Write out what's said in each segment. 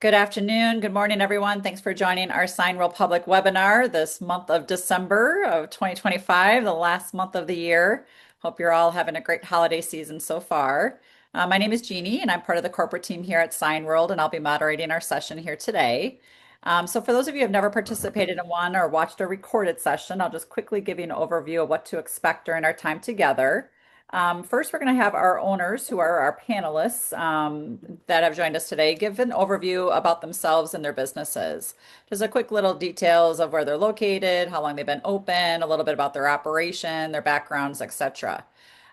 Good afternoon. Good morning, everyone. Thanks for joining our Signworld Public webinar this month of December of 2025, the last month of the year. Hope you're all having a great holiday season so far. My name is Jeannie, and I'm part of the corporate team here at Signworld, and I'll be moderating our session here today. So for those of you who have never participated in one or watched a recorded session, I'll just quickly give you an overview of what to expect during our time together. First, we're going to have our owners, who are our panelists that have joined us today, give an overview about themselves and their businesses. Just a quick little details of where they're located, how long they've been open, a little bit about their operation, their backgrounds, etc.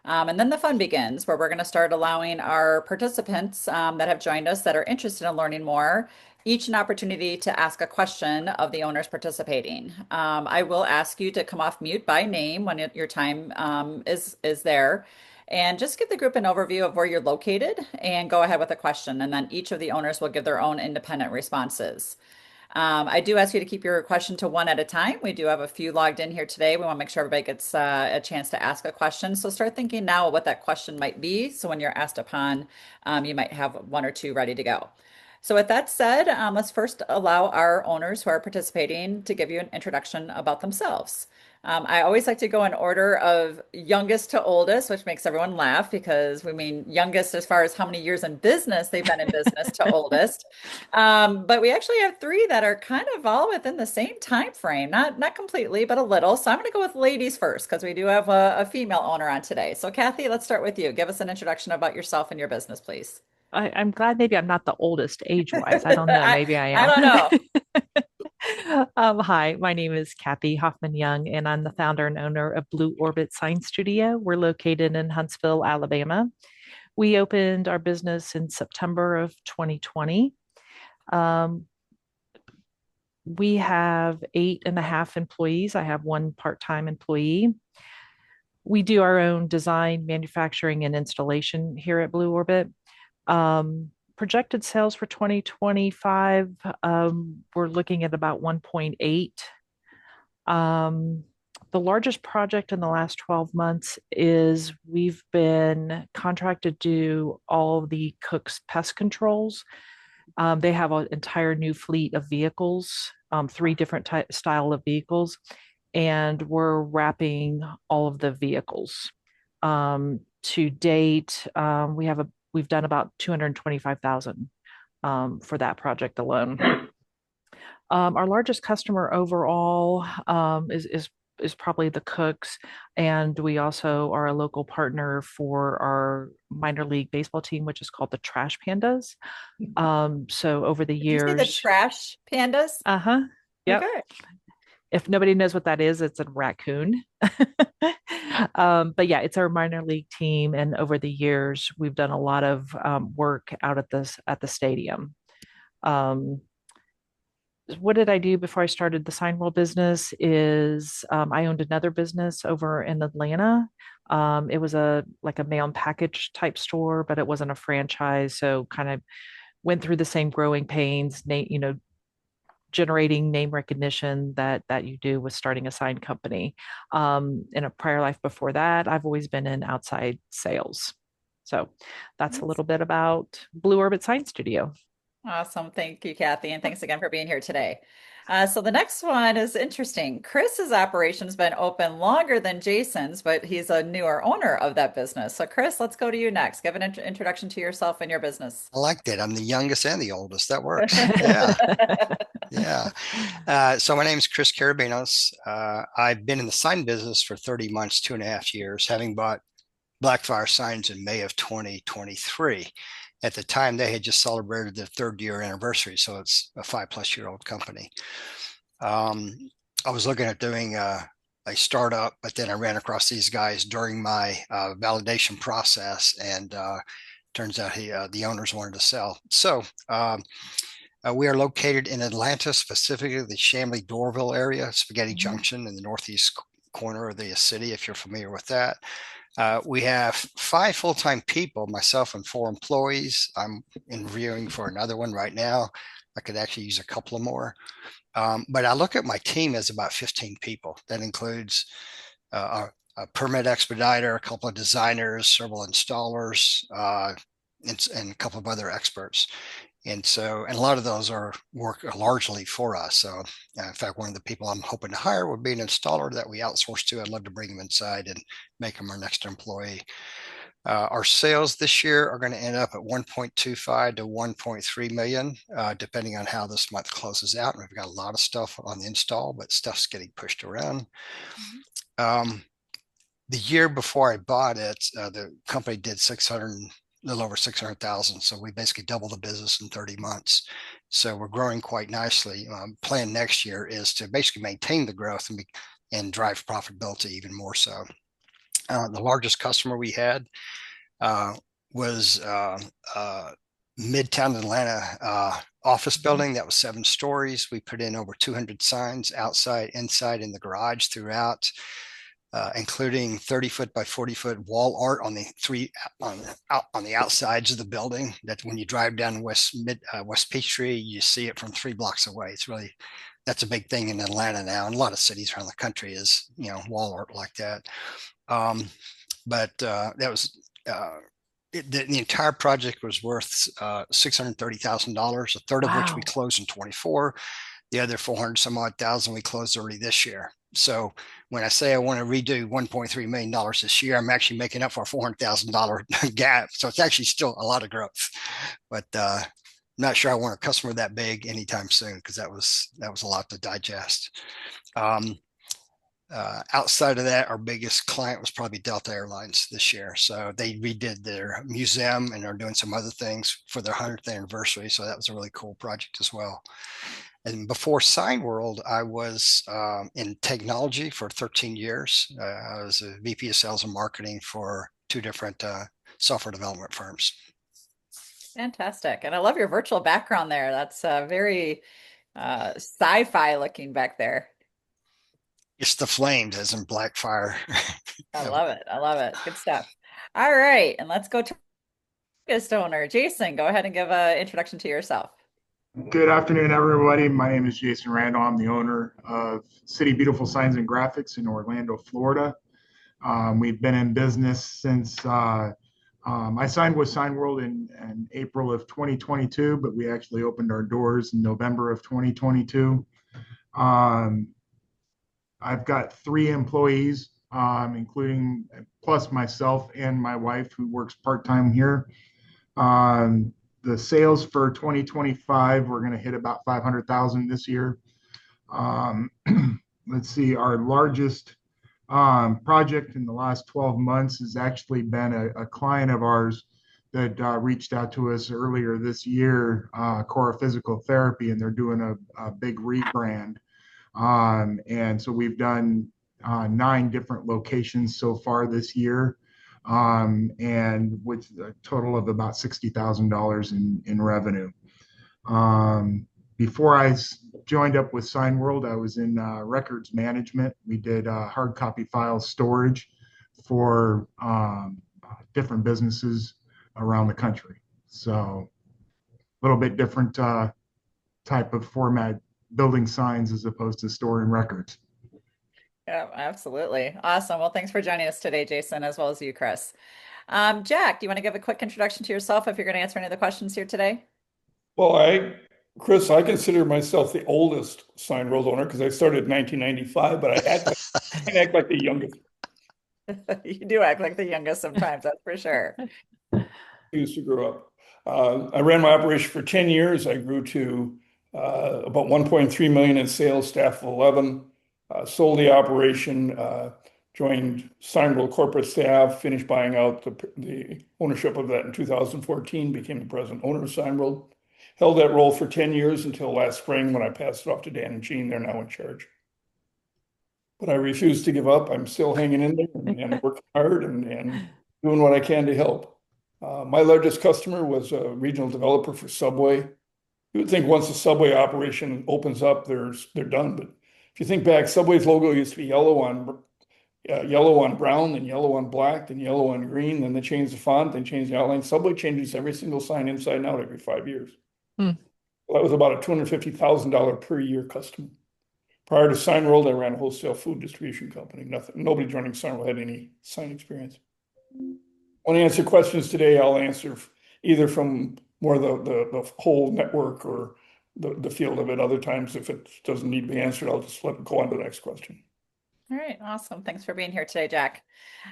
And then the fun begins, where we're going to start allowing our participants that have joined us that are interested in learning more each an opportunity to ask a question of the owners participating. I will ask you to come off mute by name when your time is there, and just give the group an overview of where you're located and go ahead with a question. And then each of the owners will give their own independent responses. I do ask you to keep your question to one at a time. We do have a few logged in here today. We want to make sure everybody gets a chance to ask a question. So start thinking now what that question might be. So when you're asked upon, you might have one or two ready to go. So with that said, let's first allow our owners who are participating to give you an introduction about themselves. I always like to go in order of youngest to oldest, which makes everyone laugh because we mean youngest as far as how many years in business they've been in business to oldest. But we actually have three that are kind of all within the same time frame, not completely, but a little. So I'm going to go with ladies first because we do have a female owner on today. So Kathy, let's start with you. Give us an introduction about yourself and your business, please. I'm glad maybe I'm not the oldest age-wise. I don't know. I Maybe I I am. don't know. Hi, my name is Kathy Hoffman Young, and I'm the founder and owner of Blue Orbit Sign Studio. We're located in Huntsville, Alabama. We opened our business in September of 2020. Um, we have 8.5 employees. I have one part-time employee. We do our own design, manufacturing, and installation here at Blue Orbit. Projected sales for 2025, we're looking at about 1.8. The largest project in the last 12 months is we've been contracted to do all the Cook's pest controls. They have an entire new fleet of vehicles, three different style of vehicles, and we're wrapping all of the vehicles. To date, we've done about 225,000 for that project alone. Our largest customer overall is probably the Cooks, and we also are a local partner for our minor league baseball team, which is called the Trash Pandas. So over the Did you say the years, trash pandas? uh-huh, yep. Okay. If nobody knows what that is, it's a raccoon. But yeah, it's our minor league team, and over the years, we've done a lot of work out at the stadium. Um, what did I do before I started the Signworld business? Is I owned another business over in Atlanta. It was a like a mail and package type store, but it wasn't a franchise, so kind of went through the same growing pains, generating name recognition that you do with starting a sign company. In a prior life before that, I've always been in outside sales. So that's a little bit about Blue Orbit Sign Studio. Awesome. Thank you, Kathy. And thanks again for being here today. So the next one is interesting. Chris's operation's been open longer than Jason's, but he's a newer owner of that business. So Chris, let's go to you next. Give an introduction to yourself and your business. I like that. I'm the youngest and the oldest. That works. Yeah. Yeah. So my name is Chris Carabinos. I've been in the sign business for 30 months, 2.5 years, having bought Blackfire Signs in May of 2023. At the time, they had just celebrated their third year anniversary. So it's a 5+ year old company. I was looking at doing a startup, but then I ran across these guys during my validation process, and turns out the owners wanted to sell. So we are located in Atlanta, specifically the Chamblee-Dorville area, Spaghetti Mhm. Junction in the northeast corner of the city, if you're familiar with that. We have 5 full-time people, myself and 4 employees. I'm interviewing for another one right now. I could actually use a couple of more. But I look at my team as about 15 people. That includes a permit expediter, a couple of designers, several installers, and a couple of other experts. And a lot of those work largely for us. So in fact, one of the people I'm hoping to hire would be an installer that we outsource to. I'd love to bring them inside and make them our next employee. Our sales this year are going to end up at 1.25 to 1.3 million, depending on how this month closes out. And we've got a lot of stuff on the install, but stuff's getting pushed around. The year before I bought it, the company did a little over 600,000. So we basically doubled the business in 30 months. So we're growing quite nicely. Plan next year is to basically maintain the growth and drive profitability even more so. The largest customer we had was Midtown Atlanta office building that was 7 stories. We put in over 200 signs outside, inside, in the garage throughout, including 30-foot by 40-foot wall art on the outsides of the building. That when you drive down West Peachtree, you see it from 3 blocks away. That's a big thing in Atlanta now, and a lot of cities around the country is wall art like that. But that was the entire project was worth $630,000, a third of which we closed in 24. The other 400 some odd thousand we closed early this year. So when I say I want to redo $1.3 million this year, I'm actually making up for a $400,000 gap. So it's actually still a lot of growth, but I'm not sure I want a customer that big anytime soon, because that was a lot to digest. Outside of that, our biggest client was probably Delta Airlines this year. So they redid their museum and are doing some other things for their 100th anniversary. So that was a really cool project as well. And before Signworld, I was in technology for 13 years. I was a VP of sales and marketing for 2 different software development firms. Fantastic. And I love your virtual background there. That's very sci-fi looking back there. It's the flames, as in black fire. I love it. I love it. Good stuff. All right. And let's go to youngest owner. Jason, go ahead and give an introduction to yourself. Good afternoon, everybody. My name is Jason Randall. I'm the owner of City Beautiful Signs and Graphics in Orlando, Florida. We've been in business since I signed with Signworld in April of 2022, but we actually opened our doors in November of 2022. I've got 3 employees, including plus myself and my wife, who works part-time here. The sales for 2025, we're going to hit about 500,000 this year. Let's see, our largest project in the last 12 months has actually been a client of ours that reached out to us earlier this year, Cora Physical Therapy, and they're doing a big rebrand. And so we've done 9 different locations so far this year, and with a total of about $60,000 in revenue. Before I joined up with Signworld, I was in records management. We did hard copy file storage for different businesses around the country. So a little bit different type of format, building signs as opposed to storing records. Yeah, absolutely. Awesome. Well, thanks for joining us today, Jason, as well as you, Chris. Jack, do you want to give a quick introduction to yourself if you're going to answer any of the questions here today? Well, Chris, I consider myself the oldest Signworld owner because I started in 1995, but I act like the youngest. You do act like the youngest sometimes, that's for sure. I used to grow up. I ran my operation for 10 years. I grew to about 1.3 million in sales, staff of 11. Sold the operation, joined Signworld Corporate Staff, finished buying out the ownership of that in 2014, became the president owner of Signworld. Held that role for 10 years until last spring when I passed it off to Dan and Jean. They're now in charge. But I refuse to give up. I'm still hanging in there and working hard and doing what I can to help. My largest customer was a regional developer for Subway. You would think once the Subway operation opens up, they're done. But if you think back, Subway's logo used to be yellow on brown, then yellow on black, then yellow on green. Then they changed the font, then changed the outline. Subway changes every single sign inside and out every 5 years. Well, that was about a $250,000 per year customer. Prior to Signworld, I ran a wholesale food distribution company. Nobody joining Signworld had any sign experience. When I answer questions today, I'll answer either from more the whole network or the field of it. Other times, if it doesn't need to be answered, I'll just go on to the next question. All right, awesome. Thanks for being here today, Jack.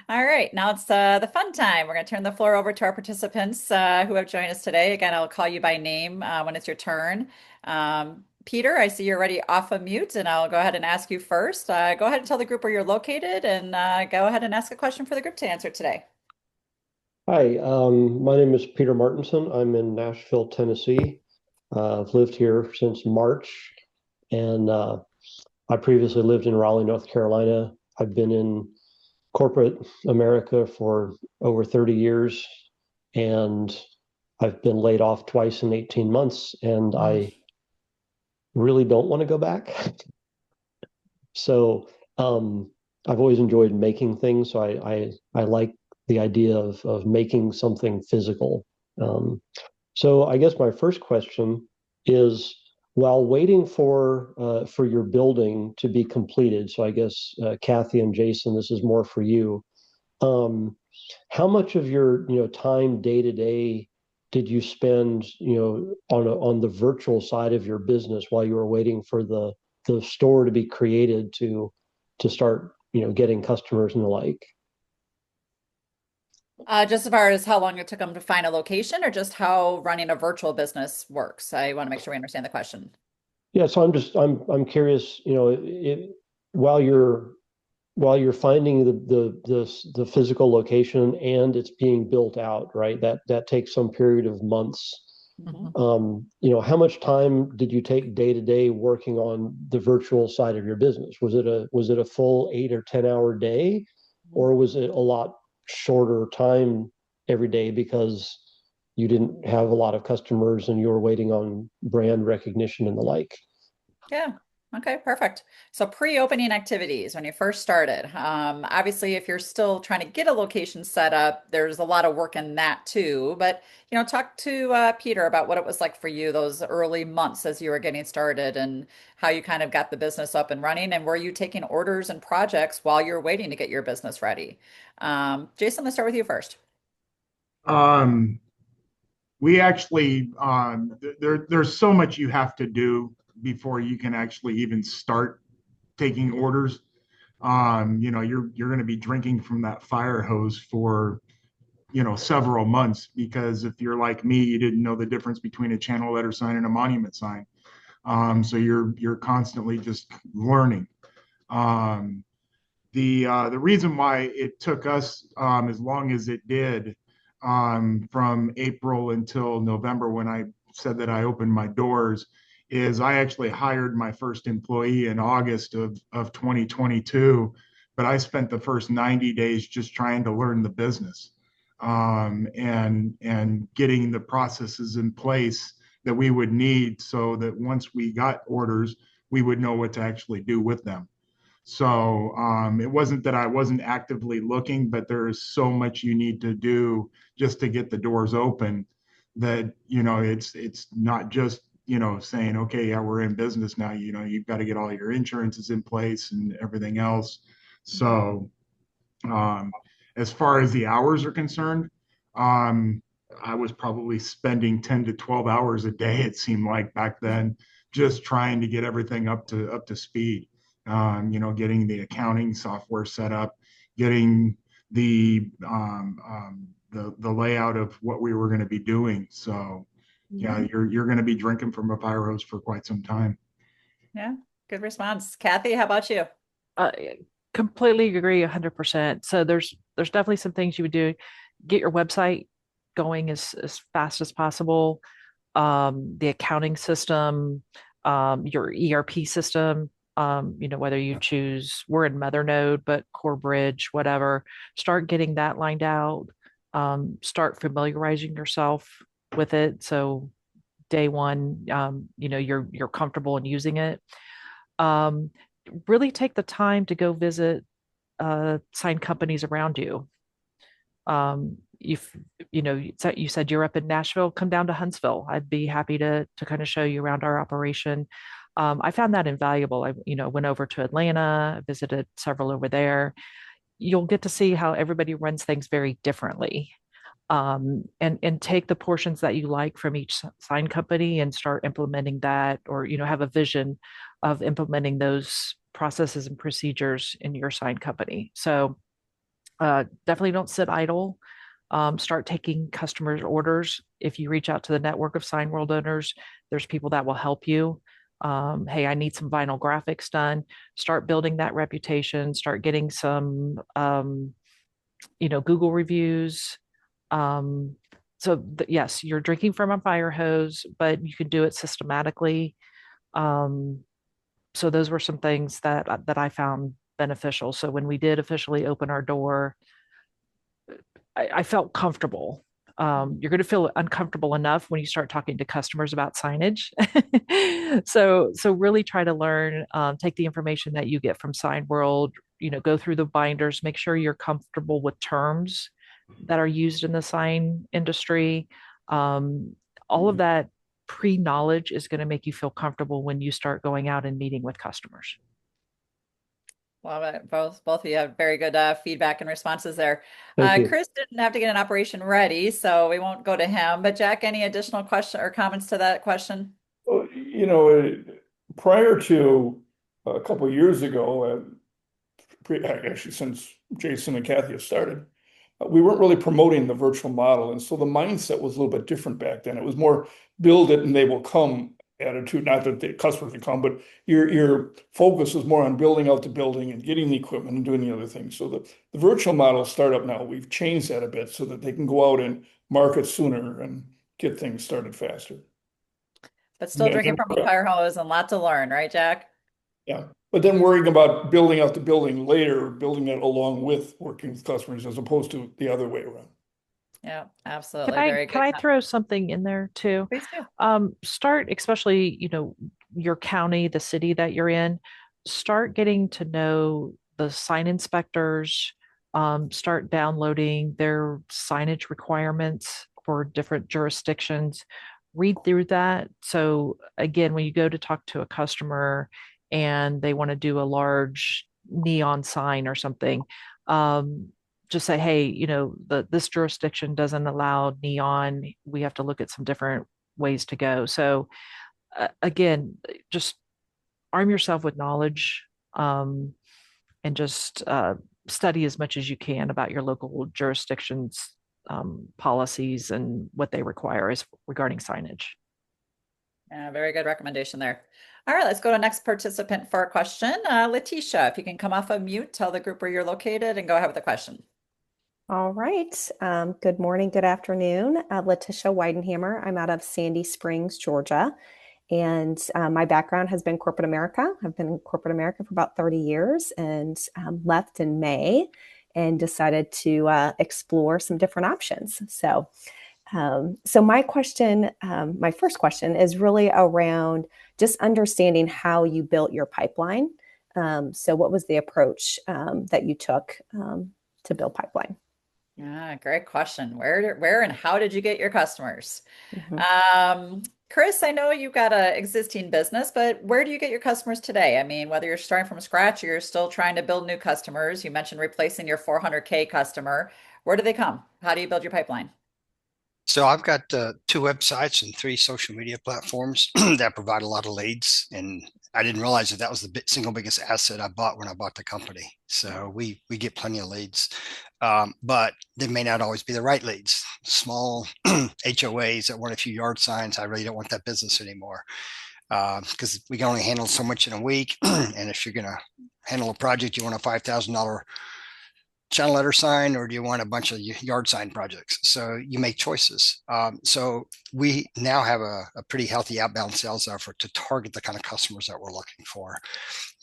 All right, now it's the fun time. We're going to turn the floor over to our participants who have joined us today. Again, I'll call you by name when it's your turn. Peter, I see you're already off of mute, and I'll go ahead and ask you first. Go ahead and tell the group where you're located, and go ahead and ask a question for the group to answer today. Hi, my name is Peter Martinson. I'm in Nashville, Tennessee. I've lived here since March, and I previously lived in Raleigh, North Carolina. I've been in corporate America for over 30 years, and I've been laid off twice in 18 months, and I really don't want to go back. So I've always enjoyed making things, so I like the idea of making something physical. So I guess my first question is, while waiting for your building to be completed, so I guess Kathy and Jason, this is more for you. How much of your time day to day did you spend on the virtual side of your business while you were waiting for the store to be created to start getting customers and the like? Just as far as how long it took them to find a location, or just how running a virtual business works? I want to make sure we understand the question. Yeah, so I'm curious, while you're finding the physical location and it's being built out, right? That takes some period of months. Mhm. How much time did you take day to day working on the virtual side of your business? Was it a full 8 or 10 hour day, or was it a lot shorter time every day because you didn't have a lot of customers and you were waiting on brand recognition and the like? Yeah. Okay, perfect. So pre-opening activities when you first started. Obviously, if you're still trying to get a location set up, there's a lot of work in that too. But talk to Peter about what it was like for you those early months as you were getting started and how you kind of got the business up and running, and were you taking orders and projects while you're waiting to get your business ready? Jason, let's start with you first. Um, we actually, there's so much you have to do before you can actually even start taking orders. You're going to be drinking from that fire hose for several months, because if you're like me, you didn't know the difference between a channel letter sign and a monument sign. So you're constantly just learning. Um, the reason why it took us as long as it did, from April until November, when I said that I opened my doors, is I actually hired my first employee in August of 2022, but I spent the first 90 days just trying to learn the business, and getting the processes in place that we would need so that once we got orders, we would know what to actually do with them. So it wasn't that I wasn't actively looking, but there is so much you need to do just to get the doors open, that it's not just saying, okay, yeah, we're in business now. You've got to get all your insurances in place and everything else. So um, as far as the hours are concerned, um, I was probably spending 10 to 12 hours a day, it seemed like back then, just trying to get everything up to speed. Getting the accounting software set up, getting the layout of what we were going to be doing. So yeah, you're going to be drinking from a fire hose for quite some time. Yeah, good response. Kathy, how about you? Uh, Completely agree 100%. So there's definitely some things you would do. Get your website going as fast as possible. The accounting system, your ERP system, whether you choose, we're in Mother but Core Bridge, whatever, start getting that lined out. Start familiarizing yourself with it. So day one, you're comfortable in using it. Um, really take the time to go visit sign companies around you. If you said you're up in Nashville, come down to Huntsville. I'd be happy to kind of show you around our operation. I found that invaluable. I went over to Atlanta, visited several over there. You'll get to see how everybody runs things very differently. and take the portions that you like from each sign company and start implementing that, or have a vision of implementing those processes and procedures in your sign company. So definitely don't sit idle. Start taking customers' orders. If you reach out to the network of Signworld owners, there's people that will help you. Hey, I need some vinyl graphics done. Start building that reputation. Start getting some, Google reviews. Yes, you're drinking from a fire hose, but you can do it systematically. Um, so those were some things that I found beneficial. So when we did officially open our door, I felt comfortable. You're going to feel uncomfortable enough when you start talking to customers about signage. So really try to learn, take the information that you get from Sign World, go through the binders, make sure you're comfortable with terms that are used in the sign industry. All of that pre-knowledge is going to make you feel comfortable when you start going out and meeting with customers. Love it. Both of you have very good feedback and responses there. Thank you. Chris didn't have to get an operation ready, so we won't go to him. But Jack, any additional question or comments to that question? Well, prior to a couple of years ago, actually since Jason and Kathy have started, we weren't really promoting the virtual model. And so the mindset was a little bit different back then. It was more build it and they will come attitude, not that the customers will come, but your focus was more on building out the building and getting the equipment and doing the other things. So the virtual model startup now, we've changed that a bit so that they can go out and market sooner and get things started faster. But still drinking from a fire hose and lot to learn, right, Jack? Yeah. But then worrying about building out the building later, building it along with working with customers as opposed to the other way around. Yeah, absolutely. Can I throw something in there too? Please do. Start, especially, your county, the city that you're in, start getting to know the sign inspectors, start downloading their signage requirements for different jurisdictions. Read through that. So again, when you go to talk to a customer and they want to do a large neon sign or something, just say, hey, this jurisdiction doesn't allow neon. We have to look at some different ways to go. So again, just arm yourself with knowledge, and just study as much as you can about your local jurisdictions, policies and what they require as regarding signage. Yeah, very good recommendation there. All right, let's go to next participant for a question. Letitia, if you can come off of mute, tell the group where you're located and go ahead with the question. All right. Good morning, good afternoon. Letitia Weidenhammer. I'm out of Sandy Springs, Georgia. And my background has been corporate America. I've been in corporate America for about 30 years and left in May and decided to explore some different options. So my question, my first question is really around just understanding how you built your pipeline. So what was the approach that you took to build pipeline? Yeah, great question. Where and how did you get your customers? Mm-hmm. Chris, I know you've got an existing business, but where do you get your customers today? I mean, whether you're starting from scratch or you're still trying to build new customers, you mentioned replacing your 400K customer. Where do they come? How do you build your pipeline? So I've got 2 websites and 3 social media platforms that provide a lot of leads. And I didn't realize that was the single biggest asset I bought when I bought the company. So we get plenty of leads, but they may not always be the right leads. Small HOAs that want a few yard signs, I really don't want that business anymore, because we can only handle so much in a week. And if you're going to handle a project, you want a $5,000 channel letter sign, or do you want a bunch of yard sign projects? So you make choices. So we now have a pretty healthy outbound sales effort to target the kind of customers that we're looking for.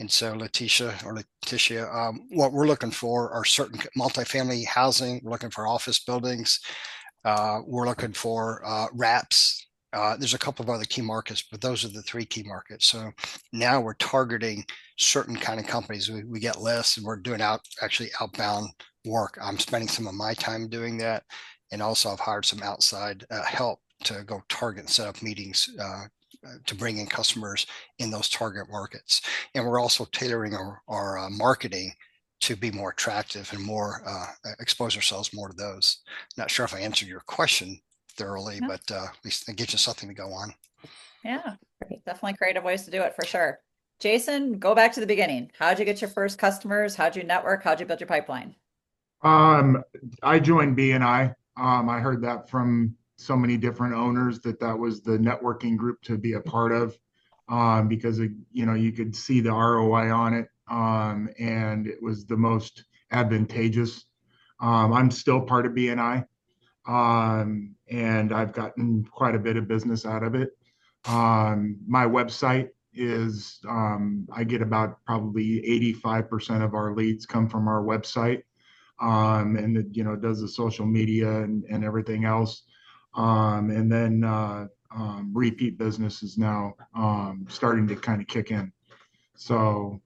And so Letitia, what we're looking for are certain multifamily housing. We're looking for office buildings. We're looking for wraps. There's a couple of other key markets, but those are the 3 key markets. So now we're targeting certain kind of companies. We get lists and we're doing outbound work. I'm spending some of my time doing that. And also I've hired some outside help to go target and set up meetings to bring in customers in those target markets. And we're also tailoring our marketing to be more attractive and more expose ourselves more to those. Not sure if I answered your question thoroughly, Yeah. but at least it gives you something to go on. Yeah, definitely creative ways to do it for sure. Jason, go back to the beginning. How'd you get your first customers? How'd you network? How'd you build your pipeline? Um, I joined BNI. I heard that from so many different owners that was the networking group to be a part of, because you could see the ROI on it, and it was the most advantageous. I'm still part of BNI, and I've gotten quite a bit of business out of it. My website is, I get about probably 85% of our leads come from our website, and it, does the social media and everything else. And then repeat business is now starting to kind of kick in. So,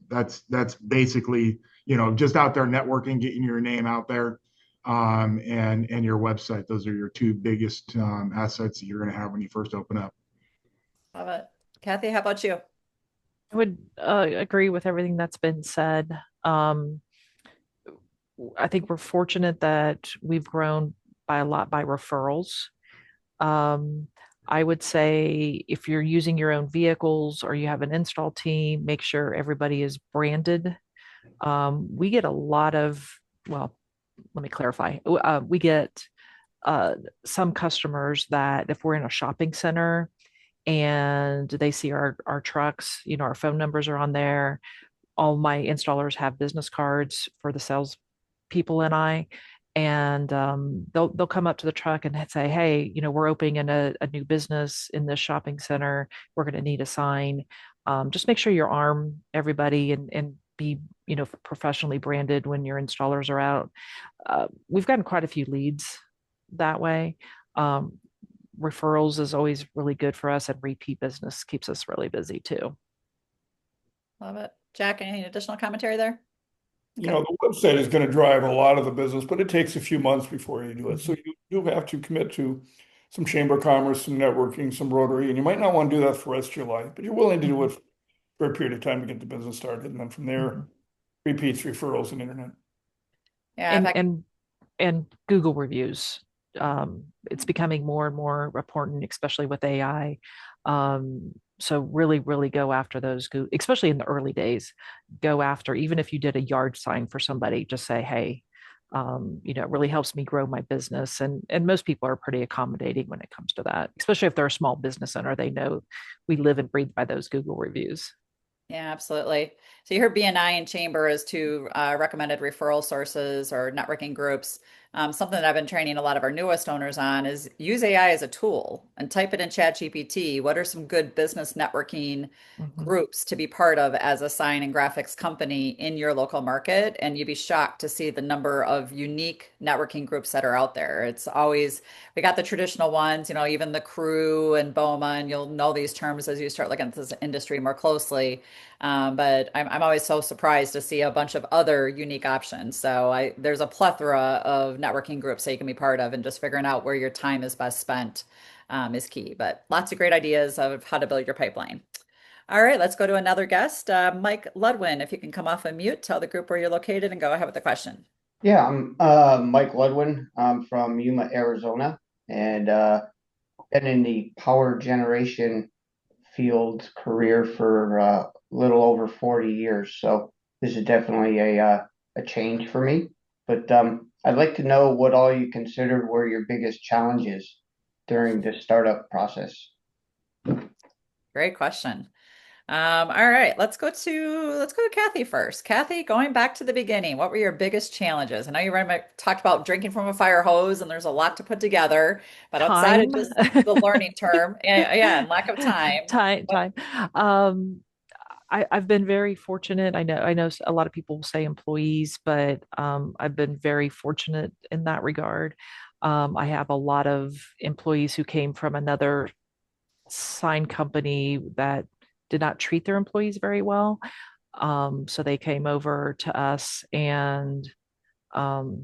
that's basically, just out there networking, getting your name out there, and your website. Those are your two biggest assets that you're going to have when you first open up. Love it. Kathy, how about you? I would agree with everything that's been said. I think we're fortunate that we've grown by a lot by referrals. Um, I would say if you're using your own vehicles or you have an install team, make sure everybody is branded. We get a lot of, well, let me clarify. We get some customers that if we're in a shopping center and they see our trucks, our phone numbers are on there. All my installers have business cards for the sales people and I, and they'll come up to the truck and say, "Hey, we're opening in a new business in this shopping center. We're going to need a sign. Just make sure you arm everybody and be professionally branded when your installers are out." We've gotten quite a few leads that way. Um, Referrals is always really good for us, and repeat business keeps us really busy too. Love it. Jack, any additional commentary there? The website is going to drive a lot of the business, but it takes a few months before you do it. So you do have to commit to some chamber of commerce, some networking, some Rotary, and you might not want to do that for the rest of your life, but you're willing to do it for a period of time to get the business started, and then from there, repeats, referrals, and internet. Yeah, in and fact, and Google reviews. It's becoming more and more important, especially with AI. So really, really go after those, especially in the early days. Go after, even if you did a yard sign for somebody, just say, "Hey, it really helps me grow my business." And most people are pretty accommodating when it comes to that, especially if they're a small business owner. They know we live and breathe by those Google reviews. yeah, absolutely. So you heard BNI and Chamber as two recommended referral sources or networking groups. Something that I've been training a lot of our newest owners on is use AI as a tool and type it in ChatGPT. What are some good business networking Mhm. groups to be part of as a sign and graphics company in your local market? And you'd be shocked to see the number of unique networking groups that are out there. It's always, we got the traditional ones, even the Crew and BOMA, and you'll know these terms as you start looking at this industry more closely. But I'm always so surprised to see a bunch of other unique options. So there's a plethora of networking groups that you can be part of, and just figuring out where your time is best spent is key. But lots of great ideas of how to build your pipeline. All right, let's go to another guest. Mike Ludwin, if you can come off of mute, tell the group where you're located and go ahead with the question. Yeah, I'm Mike Ludwin. I'm from Yuma, Arizona, and been in the power generation field career for a little over 40 years. So this is definitely a change for me. But I'd like to know what all you considered were your biggest challenges during the startup process. Great question. All right, let's go to Kathy first. Kathy, going back to the beginning, what were your biggest challenges? I know talked about drinking from a fire hose, and there's a lot to put together, but outside of Time. just the learning term, yeah, and lack of time, what, Time. Um, I've been very fortunate. I know a lot of people say employees, but I've been very fortunate in that regard. I have a lot of employees who came from another sign company that did not treat their employees very well. So they came over to us and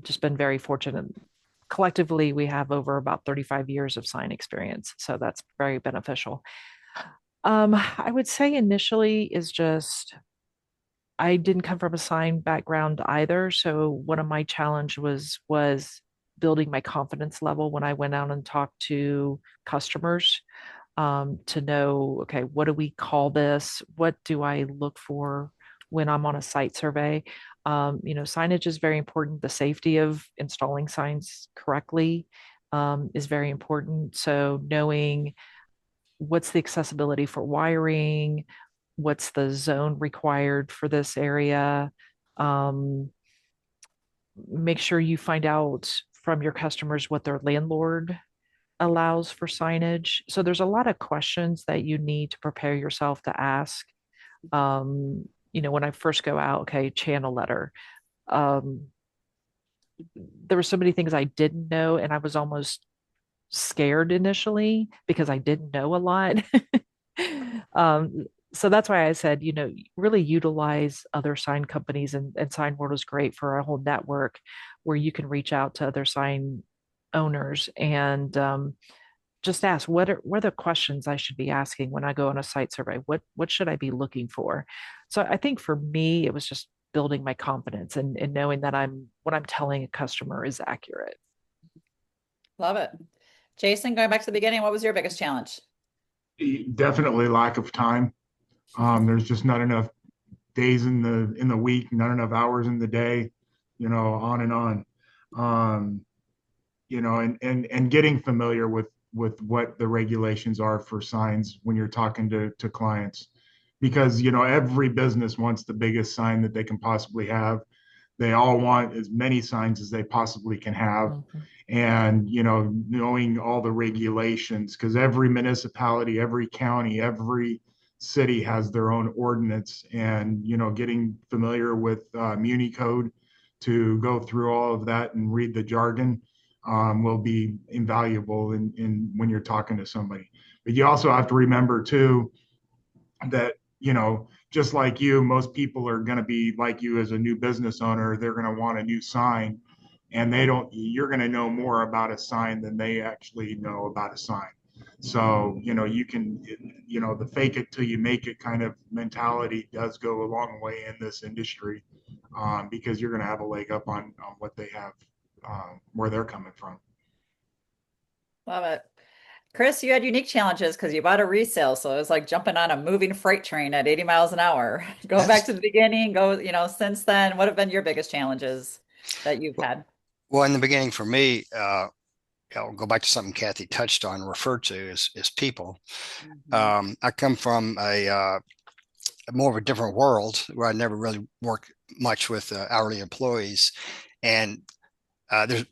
just been very fortunate. Collectively, we have over about 35 years of sign experience. So that's very beneficial. I would say initially is just I didn't come from a sign background either. So one of my challenge was building my confidence level when I went out and talked to customers, to know, okay, what do we call this? What do I look for when I'm on a site survey? Signage is very important. The safety of installing signs correctly, is very important. So knowing what's the accessibility for wiring, what's the zone required for this area. Um, Make sure you find out from your customers what their landlord allows for signage. So there's a lot of questions that you need to prepare yourself to ask. When I first go out, okay, channel letter. Um, there were so many things I didn't know, and I was almost scared initially because I didn't know a lot. So that's why I said, really utilize other sign companies, and Signworld is great for a whole network where you can reach out to other sign owners and just ask what are the questions I should be asking when I go on a site survey? What should I be looking for? So I think for me, it was just building my confidence and knowing that what I'm telling a customer is accurate. Love it. Jason, going back to the beginning, what was your biggest challenge? Definitely lack of time. There's just not enough days in the week, not enough hours in the day, on and on. And getting familiar with what the regulations are for signs when you're talking to clients, because every business wants the biggest sign that they can possibly have. They all want as many signs as they possibly can have. Mhm. And knowing all the regulations, because every municipality, every county, every city has their own ordinance, and getting familiar with Muni code to go through all of that and read the jargon will be invaluable in when you're talking to somebody. But you also have to remember too that just like you, most people are going to be like you as a new business owner. They're going to want a new sign, and you're going to know more about a sign than they actually know about a sign. So you can, the fake it till you make it kind of mentality does go a long way in this industry, because you're going to have a leg up on what they have, where they're coming from. Love it. Chris, you had unique challenges because you bought a resale. So it was like jumping on a moving freight train at 80 miles an hour. Going back That's to the beginning, since then, what have been your biggest challenges that you've had? well, in the beginning for me, I'll go back to something Kathy touched on, referred to as people. I come from a more of a different world where I never really worked much with hourly employees, and there's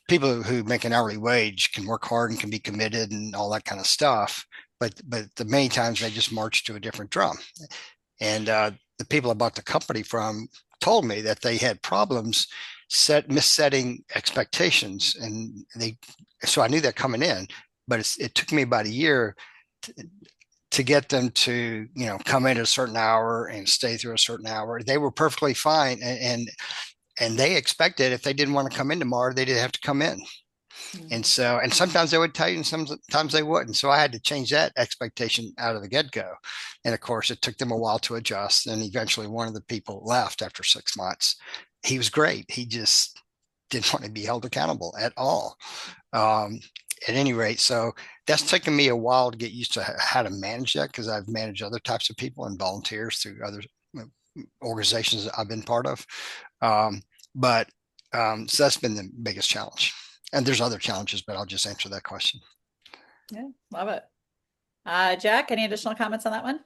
people who make an hourly wage can work hard and can be committed and all that kind of stuff, but the many times they just march to a different drum. And the people I bought the company from told me that they had problems missetting expectations, and so I knew that coming in, but it took me about a year to get them to come in at a certain hour and stay through a certain hour. They were perfectly fine, and they expected if they didn't want to come in tomorrow, they didn't have to come in. And sometimes they would tell you, and sometimes they wouldn't. So I had to change that expectation out of the get-go. And of course, it took them a while to adjust. And eventually one of the people left after 6 months. He was great. He just didn't want to be held accountable at all. At any rate, so that's taken me a while to get used to how to manage that, because I've managed other types of people and volunteers through other organizations that I've been part of. So that's been the biggest challenge. And there's other challenges, but I'll just answer that question. Yeah, love it. Jack, any additional comments on that one?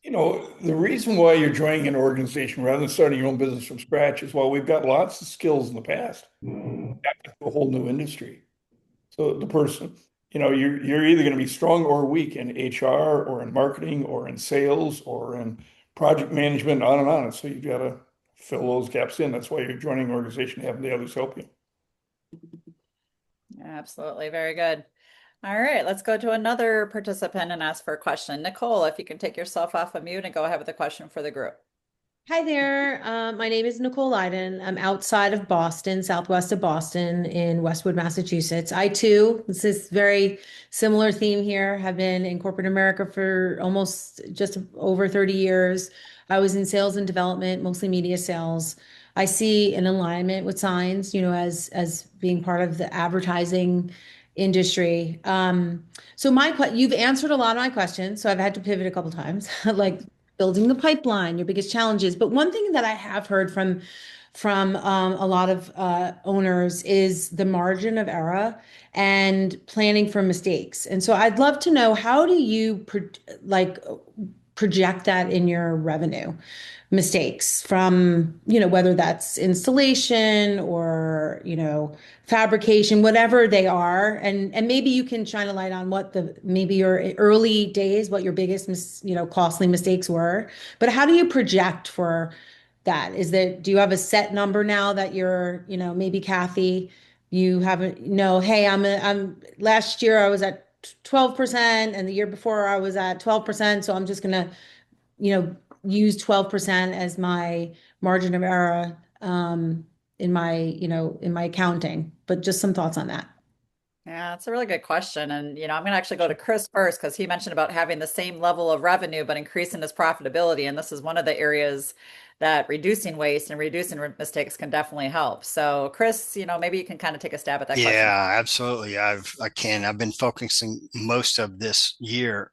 The reason why you're joining an organization rather than starting your own business from scratch is, well, we've got lots of skills in the past. A whole new industry. So the person, you're either going to be strong or weak in HR or in marketing or in sales or in project management, on and on. And so you've got to fill those gaps in. That's why you're joining an organization, having the others help you. Absolutely. Very good. All right, let's go to another participant and ask for a question. Nicole, if you can take yourself off of mute and go ahead with a question for the group. Hi there. My name is Nicole Leiden. I'm outside of Boston, southwest of Boston in Westwood, Massachusetts. I too, this is very similar theme here, have been in corporate America for almost just over 30 years. I was in sales and development, mostly media sales. I see an alignment with signs, as being part of the advertising industry. So you've answered a lot of my questions, so I've had to pivot a couple times, like building the pipeline, your biggest challenges. But one thing that I have heard from a lot of owners is the margin of error and planning for mistakes. And so I'd love to know, how do you project that in your revenue? Mistakes from, whether that's installation or, fabrication, whatever they are. And maybe you can shine a light on maybe your early days, what your biggest, costly mistakes were. But how do you project for that? Do you have a set number now that you're, maybe Kathy, you haven't, no, hey, last year I was at 12% and the year before I was at 12%. So I'm just going to, use 12% as my margin of error, in my accounting. But just some thoughts on that. Yeah, it's a really good question. And, I'm going to actually go to Chris first because he mentioned about having the same level of revenue, but increasing his profitability. And this is one of the areas that reducing waste and reducing mistakes can definitely help. So, Chris, maybe you can kind of take a stab at that question. Yeah, absolutely. I've been focusing most of this year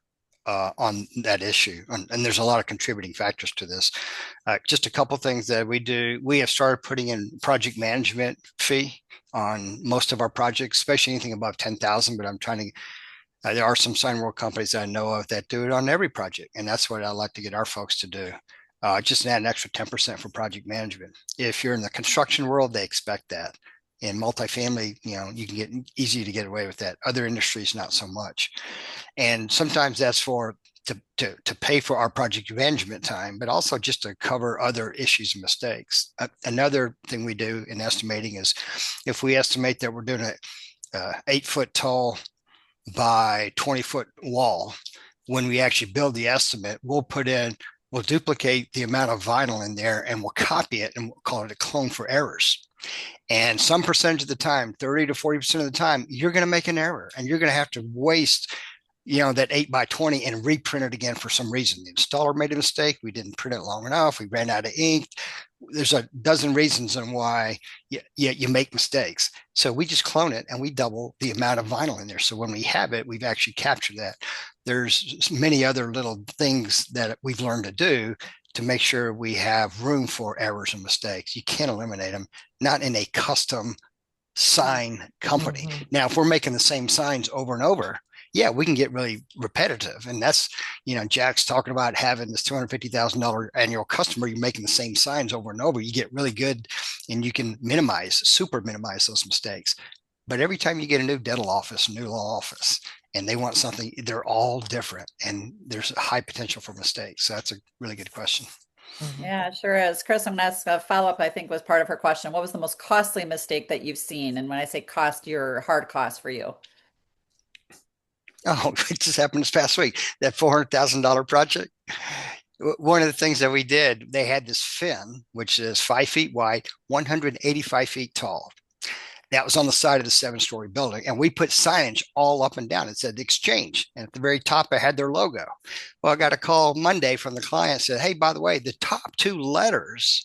on that issue, and there's a lot of contributing factors to this. Just a couple things that we do. We have started putting in project management fee on most of our projects, especially anything above 10,000. But I'm trying to. There are some Signworld companies that I know of that do it on every project, and that's what I like to get our folks to do. Just add an extra 10% for project management. If you're in the construction world, they expect that. In multifamily, you can get easy to get away with that. Other industries, not so much. And sometimes that's to pay for our project management time, but also just to cover other issues and mistakes. Another thing we do in estimating is if we estimate that we're doing a 8-foot tall by 20-foot wall, when we actually build the estimate, we'll duplicate the amount of vinyl in there and we'll copy it and we'll call it a clone for errors. And some percentage of the time, 30 to 40% of the time, you're going to make an error and you're going to have to waste, that 8 by 20 and reprint it again for some reason. The installer made a mistake. We didn't print it long enough. We ran out of ink. There's a dozen reasons on why you make mistakes. So we just clone it and we double the amount of vinyl in there. So when we have it, we've actually captured that. There's many other little things that we've learned to do to make sure we have room for errors and mistakes. You can't eliminate them, not in a custom sign company. Mm-hmm. Now, if we're making the same signs over and over, yeah, we can get really repetitive. And that's, Jack's talking about having this $250,000 annual customer, you're making the same signs over and over. You get really good and you can super minimize those mistakes. But every time you get a new dental office, new law office, and they want something, they're all different and there's a high potential for mistakes. So that's a really good question. Mm-hmm. Yeah, it sure is. Chris, I'm going to ask a follow-up, I think was part of her question. What was the most costly mistake that you've seen? And when I say cost, your hard cost for you. Oh, it just happened this past week, that $400,000 project. One of the things that we did, they had this fin, which is 5 feet wide, 185 feet tall. That was on the side of the 7-story building. And we put signage all up and down. It said exchange. And at the very top, it had their logo. Well, I got a call Monday from the client, said, hey, by the way, the top 2 letters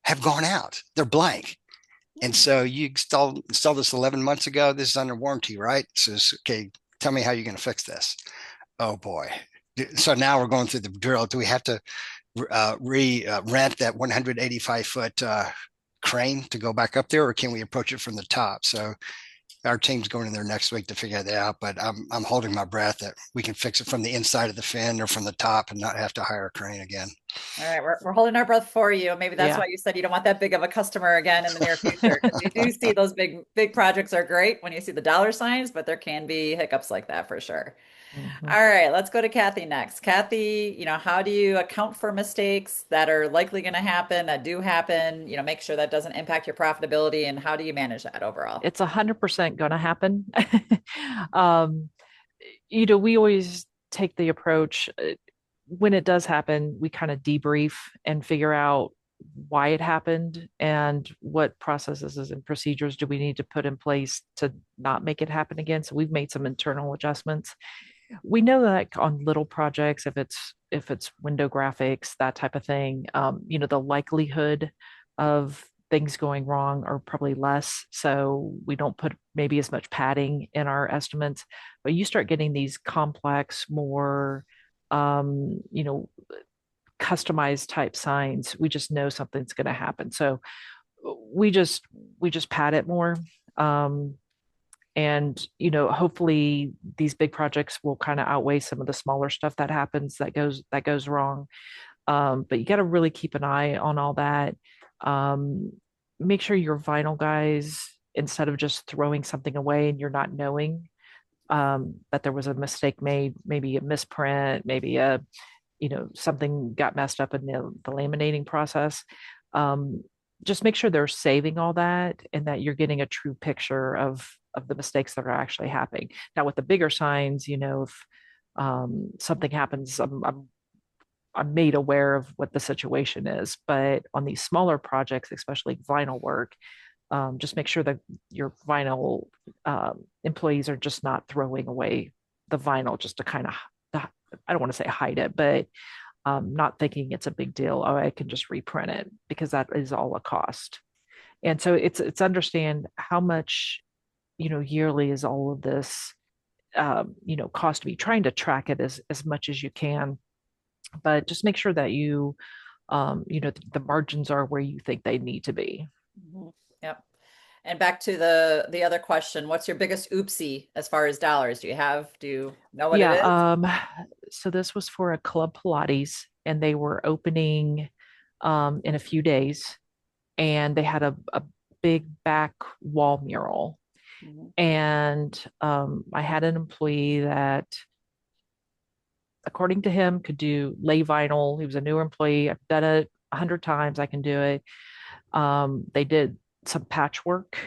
have gone out. They're blank. And so you installed this 11 months ago. This is under warranty, right? So, okay, tell me how you're going to fix this. Oh, boy. So now we're going through the drill. Do we have to rent that 185-foot crane to go back up there, or can we approach it from the top? So our team's going in there next week to figure that out, but I'm holding my breath that we can fix it from the inside of the fin or from the top and not have to hire a crane again. All right, we're holding our breath for you. Maybe that's why you said you don't want that big of a customer again in the near future. You do see those big projects are great when you see the dollar signs, but there can be hiccups like that for sure. Mm-hmm. All right, let's go to Kathy next. Kathy, how do you account for mistakes that are likely going to happen, that do happen, make sure that doesn't impact your profitability, and how do you manage that overall? It's 100% going to happen. We always take the approach, when it does happen, we kind of debrief and figure out why it happened and what processes and procedures do we need to put in place to not make it happen again. So we've made some internal adjustments. We know that on little projects, if it's window graphics, that type of thing, the likelihood of things going wrong are probably less. So we don't put maybe as much padding in our estimates. But you start getting these complex, more um, you know, customized type signs, we just know something's going to happen. So we just we just pad it more. Um, and hopefully these big projects will kind of outweigh some of the smaller stuff that happens that goes wrong. But you got to really keep an eye on all that. um, Make sure your vinyl guys, instead of just throwing something away and you're not knowing that there was a mistake made, maybe a misprint, maybe something got messed up in the laminating process. um, just make sure they're saving all that and that you're getting a true picture of the mistakes that are actually happening. Now, with the bigger signs, if something happens, I'm made aware of what the situation is. But on these smaller projects, especially vinyl work, just make sure that your vinyl employees are just not throwing away the vinyl just to kind of, I don't want to say hide it, but not thinking it's a big deal. Oh, I can just reprint it, because that is all a cost. And so it's understand how much, yearly is all of this, cost to be trying to track it as much as you can, but just make sure that the margins are where you think they need to be. Mhm. Yep. And back to the other question, what's your biggest oopsie as far as dollars? Do you know what it is? Yeah. So this was for a club Pilates, and they were opening in a few days, and they had a big back wall mural. Mhm. And I had an employee that, according to him, could do lay vinyl. He was a newer employee. I've done it 100 times. I can do it. They did some patchwork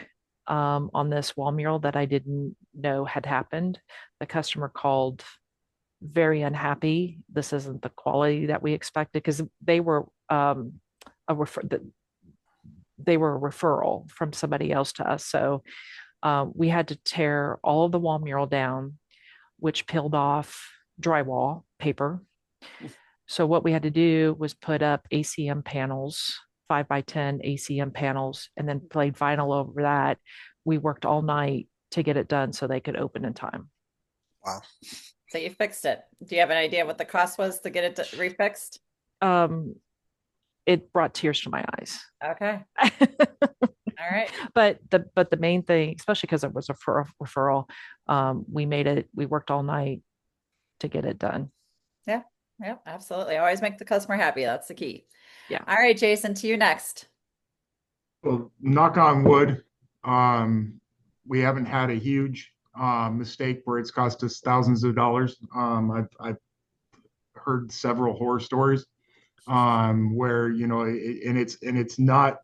on this wall mural that I didn't know had happened. The customer called very unhappy. This isn't the quality that we expected, because they were a refer- they were a referral from somebody else to us. So we had to tear all of the wall mural down, which peeled off drywall paper. So what we had to do was put up ACM panels, 5x10 ACM panels, and then played vinyl over that. We worked all night to get it done so they could open in time. Wow. So you fixed it. Do you have an idea what the cost was to get it refixed? Um, it brought tears to my eyes. Okay. All right. But the main thing, especially because it was a referral, we worked all night to get it done. Yeah. Yeah, absolutely. Always make the customer happy. That's the key. Yeah. All right, Jason, to you next. Well, knock on wood, we haven't had a huge mistake where it's cost us thousands of dollars. I've heard several horror stories where and it's not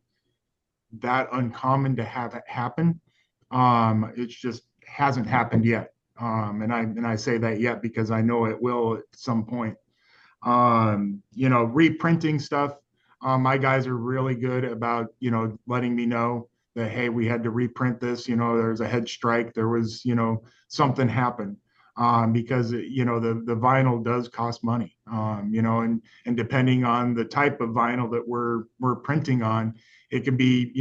that uncommon to have it happen. It just hasn't happened yet, and I say that yet because I know it will at some point. Reprinting stuff. My guys are really good about, letting me know that, hey, we had to reprint this, there's a head strike, there was, something happened. Because the vinyl does cost money, and depending on the type of vinyl that we're printing on, it can be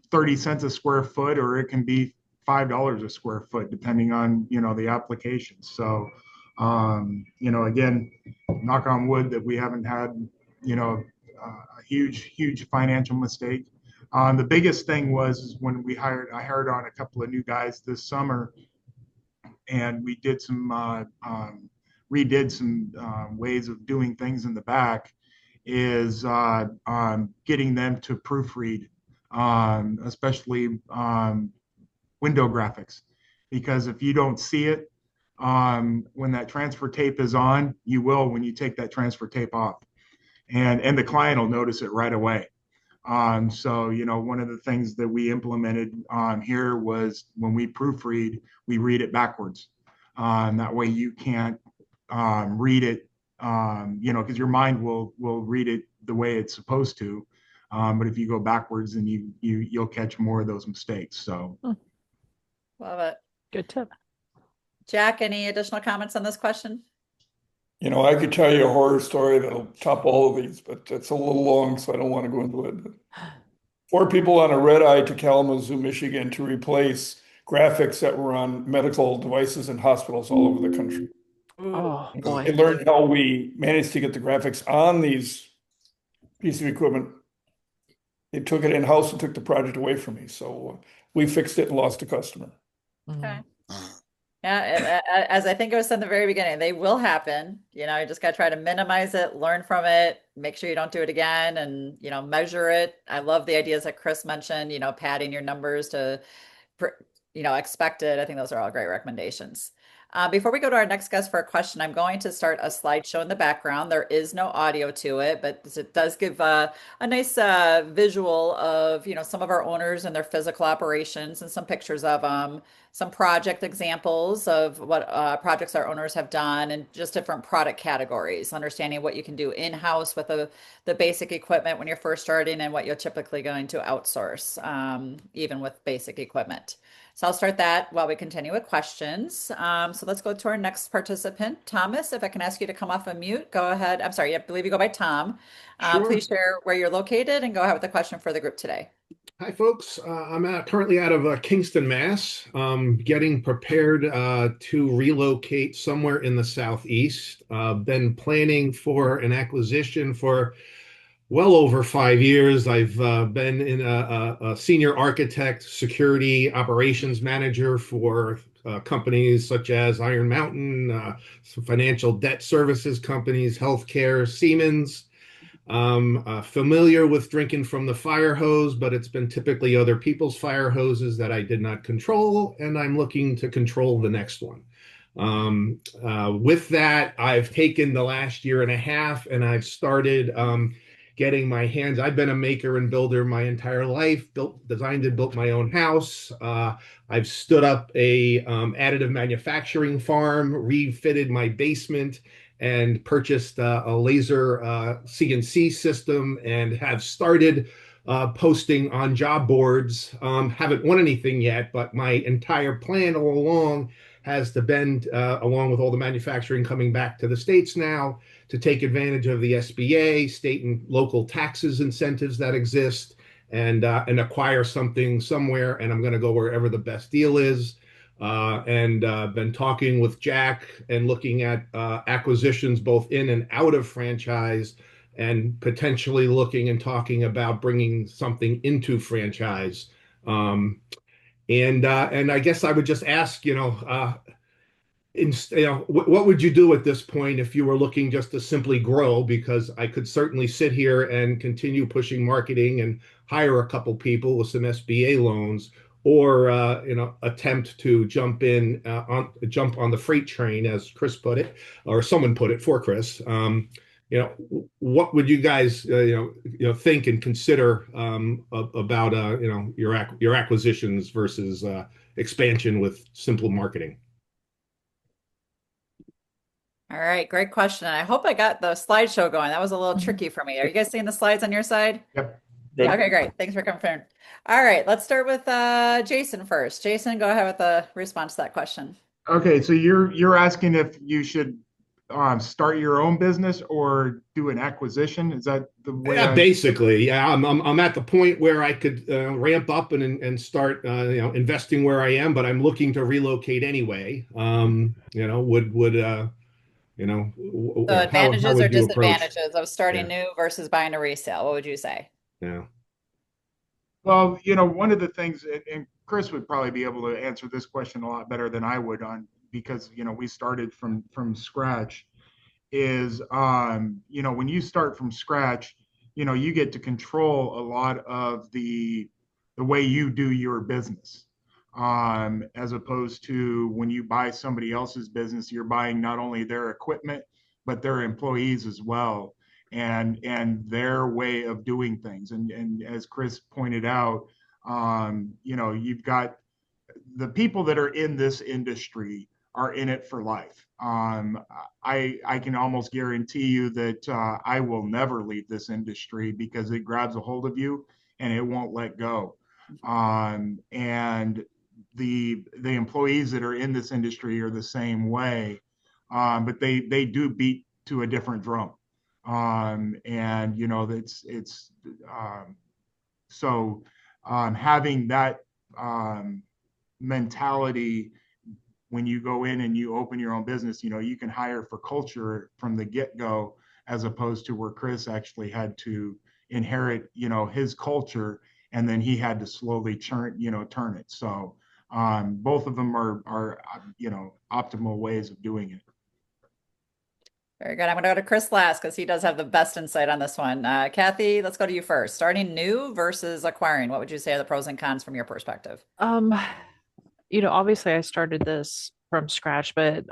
30 cents a square foot, or it can be $5 a square foot, depending on the application. So again, knock on wood that we haven't had, a huge financial mistake. The biggest thing was when I hired on a couple of new guys this summer, and we did redid some ways of doing things in the back, is getting them to proofread, especially window graphics, because if you don't see it, when that transfer tape is on, you will when you take that transfer tape off, and the client will notice it right away. So one of the things that we implemented here was, when we proofread, we read it backwards. That way you can't read it, because your mind will read it the way it's supposed to. But if you go backwards, then you'll catch more of those mistakes. So Love it. Good tip. Jack, any additional comments on this question? You know, I could tell you a horror story that'll top all of these, but it's a little long, so I don't want to go into it. Four people on a red eye to Kalamazoo, Michigan to replace graphics that were on medical devices in hospitals all over the country. Oh I boy. learned how we managed to get the graphics on these pieces of equipment. They took it in-house and took the project away from me. So we fixed it and lost a customer. Okay. Mm. Yeah, as I think it was said in the very beginning, they will happen. You know, you just got to try to minimize it, learn from it, make sure you don't do it again, and, you know, measure it. I love the ideas that Chris mentioned, you know, padding your numbers to, you know, expected. I think those are all great recommendations. Before we go to our next guest for a question, I'm going to start a slideshow in the background. There is no audio to it, but it does give a nice visual of, you know, some of our owners and their physical operations and some pictures of them, some project examples of what projects our owners have done and just different product categories, understanding what you can do in-house with the basic equipment when you're first starting and what you're typically going to outsource, even with basic equipment. So I'll start that while we continue with questions. So let's go to our next participant. Thomas, if I can ask you to come off of mute, go ahead. I'm sorry, I believe you go by Tom. Sure. Please share where you're located and go ahead with the question for the group today. Hi, folks. I'm currently out of Kingston, Mass. Getting prepared to relocate somewhere in the Southeast. Been planning for an acquisition for well over 5 years. I've been in a senior architect, security operations manager for companies such as Iron Mountain, some financial debt services companies, healthcare, Siemens. Familiar with drinking from the fire hose, but it's been typically other people's fire hoses that I did not control, and I'm looking to control the next one. With that, I've taken the last year and a half and I've started getting my hands. I've been a maker and builder my entire life, designed and built my own house. I've stood up a additive manufacturing farm, refitted my basement, and purchased a laser CNC system and have started posting on job boards. Haven't won anything yet, but my entire plan all along has to bend, along with all the manufacturing coming back to the States now, to take advantage of the SBA, state and local taxes incentives that exist, and acquire something somewhere. And I'm going to go wherever the best deal is. And been talking with Jack and looking at acquisitions both in and out of franchise, and potentially looking and talking about bringing something into franchise. And I guess I would just ask, what would you do at this point if you were looking just to simply grow? Because I could certainly sit here and continue pushing marketing and hire a couple people with some SBA loans, or attempt to jump on the freight train, as Chris put it, or someone put it for Chris. What would you guys think and consider about your acquisitions versus expansion with simple marketing? All right, great question. I hope I got the slideshow going. That was a little tricky for me. Are you guys seeing the slides on your side? Yep. Okay, great. Thanks for confirming. All right, let's start with Jason first. Jason, go ahead with the response to that question. Okay, so you're asking if you should start your own business or do an acquisition? Is that the way? Yeah, basically, yeah. I'm at the point where I could ramp up and start investing where I am, but I'm looking to relocate anyway. So advantages how or would you approach? disadvantages of starting Yeah. new versus buying a resale? What would you say? Yeah. Well, one of the things, and Chris would probably be able to answer this question a lot better than I would, because we started from scratch. Is when you start from scratch, you get to control a lot of the way you do your business, as opposed to when you buy somebody else's business. You're buying not only their equipment but their employees as well, and their way of doing things. And as Chris pointed out, you've got the people that are in this industry are in it for life. I can almost guarantee you that I will never leave this industry, because it grabs a hold of you and it won't let go. And the employees that are in this industry are the same way, but they do beat to a different drum. And you know, it's so having that mentality when you go in and you open your own business, you know, you can hire for culture from the get-go, as opposed to where Chris actually had to inherit, you know, his culture, and then he had to slowly turn it. So both of them are you know, optimal ways of doing it. Very good. I'm going to go to Chris last because he does have the best insight on this one. Kathy, let's go to you first. Starting new versus acquiring. What would you say are the pros and cons from your perspective? You know, obviously I started this from scratch, but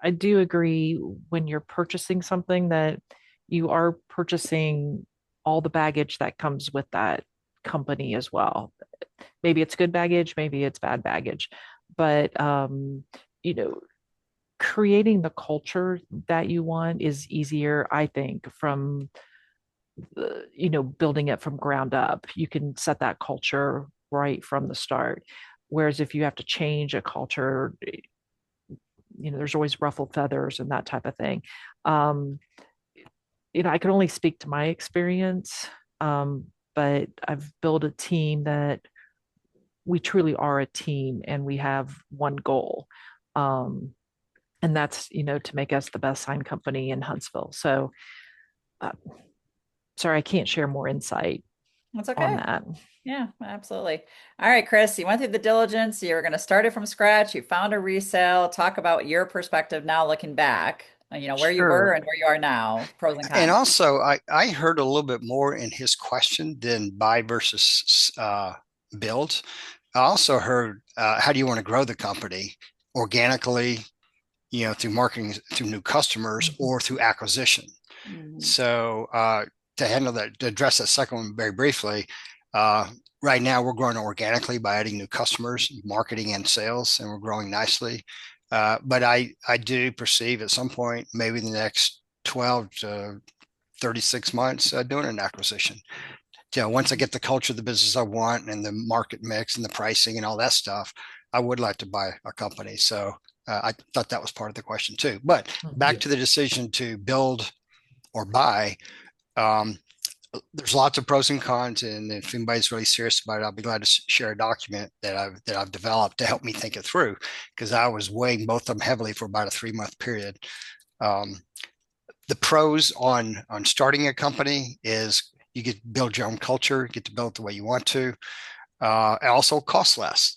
I do agree when you're purchasing something that you are purchasing all the baggage that comes with that company as well. Maybe it's good baggage, maybe it's bad baggage, but you know, creating the culture that you want is easier, I think, from you know, building it from ground up. You can set that culture right from the start. Whereas if you have to change a culture, you know, there's always ruffled feathers and that type of thing. Um, you know, I can only speak to my experience, but I've built a team that we truly are a team and we have one goal. Um, and that's, you know, to make us the best sign company in Huntsville. So, uh, sorry, I can't share more insight That's on okay. that. Yeah, absolutely. All right, Chris, you went through the diligence. You were going to start it from scratch. You found a resale. Talk about your perspective now looking back, you know, where you were Sure. and where you are now, pros and And cons. also, I heard a little bit more in his question than buy versus build. I also heard, how do you want to grow the company organically, you know, through marketing, through new customers, Mhm. or through acquisition. So to handle that, to address that second one very briefly, right now we're growing organically by adding new customers, marketing and sales, and we're growing nicely. But I do perceive at some point, maybe in the next 12 to 36 months, doing an acquisition. You know, once I get the culture of the business I want and the market mix and the pricing and all that stuff, I would like to buy a company. So I thought that was part of the question too. But back to the decision to build or buy, um, there's lots of pros and cons, and if anybody's really serious about it, I'll be glad to share a document that I've developed to help me think it through, because I was weighing both of them heavily for about a 3-month period. Um, the pros on starting a company is you get to build your own culture, get to build it the way you want to. It also costs less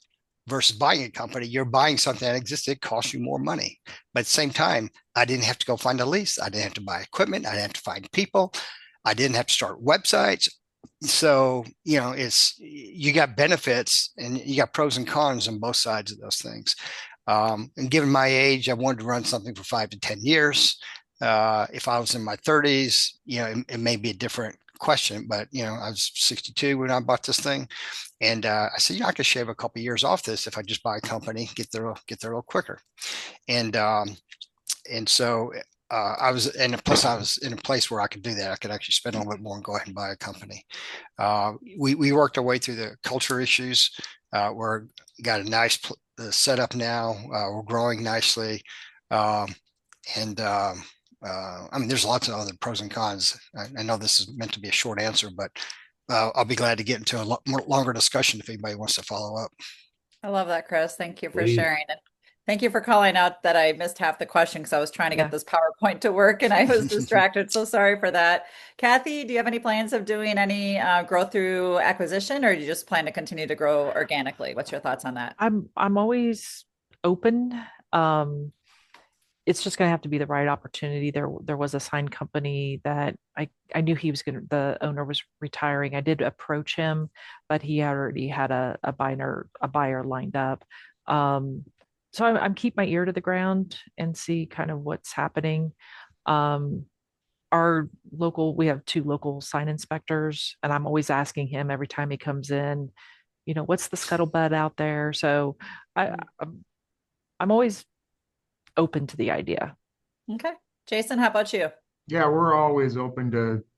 versus buying a company. You're buying something that existed, it costs you more money. But at the same time, I didn't have to go find a lease. I didn't have to buy equipment. I didn't have to find people. I didn't have to start websites. So, you know, you got benefits and you got pros and cons on both sides of those things. And given my age, I wanted to run something for 5 to 10 years. If I was in my 30s, you know, it may be a different question, but you know, I was 62 when I bought this thing, and I said, you know, I could shave a couple of years off this if I just buy a company, get there a little quicker, and so I was, and plus I was in a place where I could do that. I could actually spend a little bit more and go ahead and buy a company. We worked our way through the culture issues. We're got a nice setup now. We're growing nicely, and I mean, there's lots of other pros and cons. I know this is meant to be a short answer, but I'll be glad to get into a more longer discussion if anybody wants to follow up. I love that, Chris. Thank you for Please. sharing. And thank you for calling out that I missed half the question because I was trying to Yeah. get this PowerPoint to work and I was distracted. So sorry for that. Kathy, do you have any plans of doing any growth through acquisition, or do you just plan to continue to grow organically? What's your thoughts on that? I'm always open. It's just going to have to be the right opportunity. There was a sign company that I knew the owner was retiring. I did approach him, but he already had a buyer lined up. So I'm keep my ear to the ground and see kind of what's happening. We have 2 local sign inspectors, and I'm always asking him every time he comes in, you know, what's the scuttlebutt out there? So I'm always open to the idea. Okay. Jason, how about you? Yeah, we're always open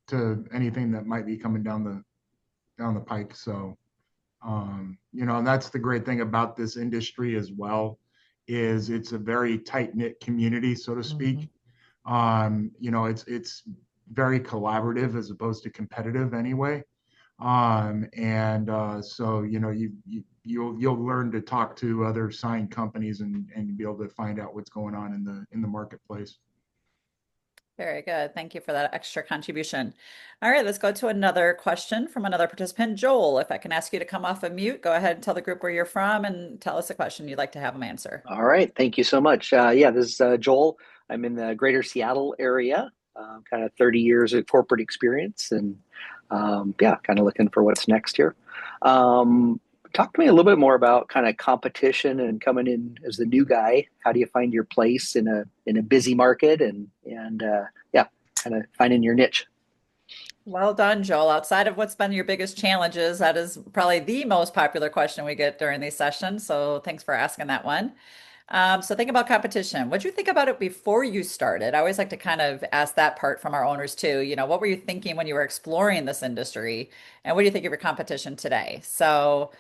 to anything that might be coming down the pike. So And that's the great thing about this industry as well, is it's a very tight-knit community, so to speak. It's very collaborative as opposed to competitive anyway. So you'll learn to talk to other sign companies and be able to find out what's going on in the marketplace. Very good. Thank you for that extra contribution. All right, let's go to another question from another participant. Joel, if I can ask you to come off of mute, go ahead and tell the group where you're from and tell us a question you'd like to have them answer. All right. Thank you so much. Yeah, this is Joel. I'm in the greater Seattle area, kind of 30 years of corporate experience, and yeah, kind of looking for what's next here. Talk to me a little bit more about kind of competition and coming in as the new guy. How do you find your place in a busy market and yeah, kind of finding your niche? Well done, Joel. Outside of what's been your biggest challenges, that is probably the most popular question we get during these sessions. So thanks for asking that one. So think about competition. What did you think about it before you started? I always like to kind of ask that part from our owners too. What were you thinking when you were exploring this industry? And what do you think of your competition today? So,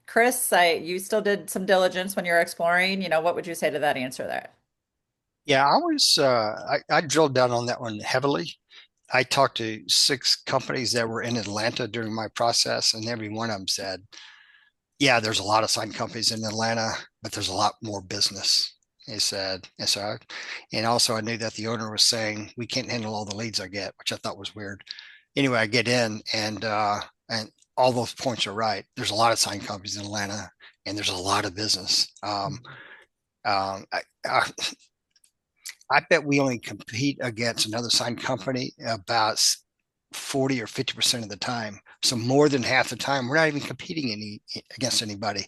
Chris, you still did some diligence when you were exploring. What would you say to that answer there? Yeah, I drilled down on that one heavily. I talked to 6 companies that were in Atlanta during my process, and every one of them said, yeah, there's a lot of sign companies in Atlanta, but there's a lot more business. He said, and also I knew that the owner was saying, we can't handle all the leads I get, which I thought was weird. Anyway, I get in and all those points are right. There's a lot of sign companies in Atlanta and there's a lot of business. I, I bet we only compete against another sign company about 40 or 50% of the time. So more than half the time, we're not even competing against anybody.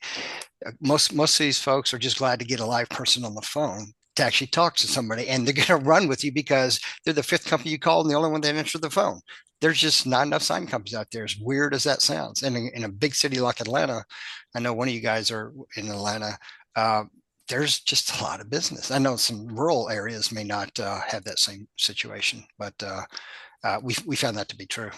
Most of these folks are just glad to get a live person on the phone to actually talk to somebody, and they're going to run with you because they're the 5th company you call and the only one that answered the phone. There's just not enough sign companies out there, as weird as that sounds. And in a big city like Atlanta, I know one of you guys are in Atlanta. There's just a lot of business. I know some rural areas may not have that same situation, but we found that to be true.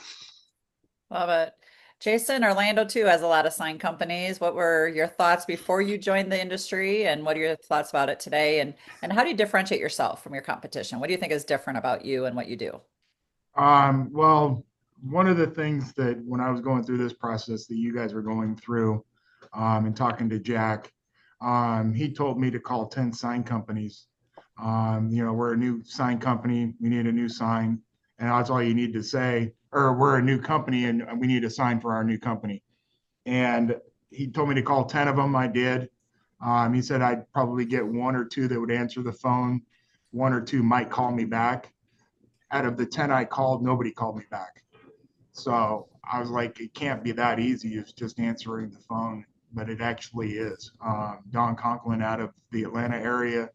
Love it. Jason, Orlando too has a lot of sign companies. What were your thoughts before you joined the industry, and what are your thoughts about it today? And how do you differentiate yourself from your competition? What do you think is different about you and what you do? Well, one of the things that when I was going through this process that you guys were going through, and talking to Jack, he told me to call 10 sign companies. We're a new sign company. We need a new sign. And that's all you need to say, or we're a new company and we need a sign for our new company. And he told me to call 10 of them. I did. He said I'd probably get 1 or 2 that would answer the phone. 1 or 2 might call me back. Out of the 10 I called, nobody called me back. So I was like, it can't be that easy. It's just answering the phone, but it actually is. Don Conklin out of the Atlanta area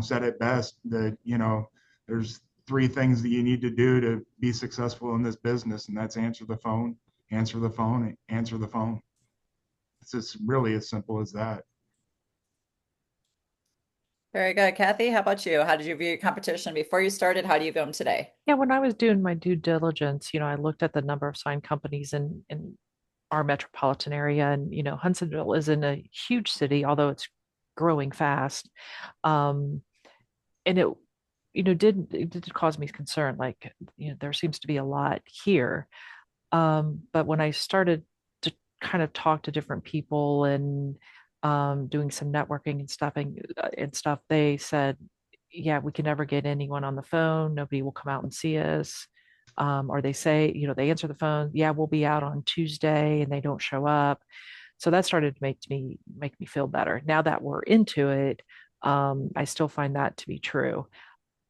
said it best that, there's 3 things that you need to do to be successful in this business, and that's answer the phone, answer the phone, answer the phone. It's just really as simple as that. Very good. Kathy, how about you? How did you view your competition before you started? How do you view them today? Yeah, when I was doing my due diligence, I looked at the number of sign companies in our metropolitan area, and Huntsville isn't a huge city, although it's growing fast. And it did cause me concern. Like, there seems to be a lot here. But when I started to kind of talk to different people and doing some networking and stuff, they said, yeah, we can never get anyone on the phone. Nobody will come out and see us. Or they say, they answer the phone. Yeah, we'll be out on Tuesday, and they don't show up. So that started to make me feel better. Now that we're into it, I still find that to be true.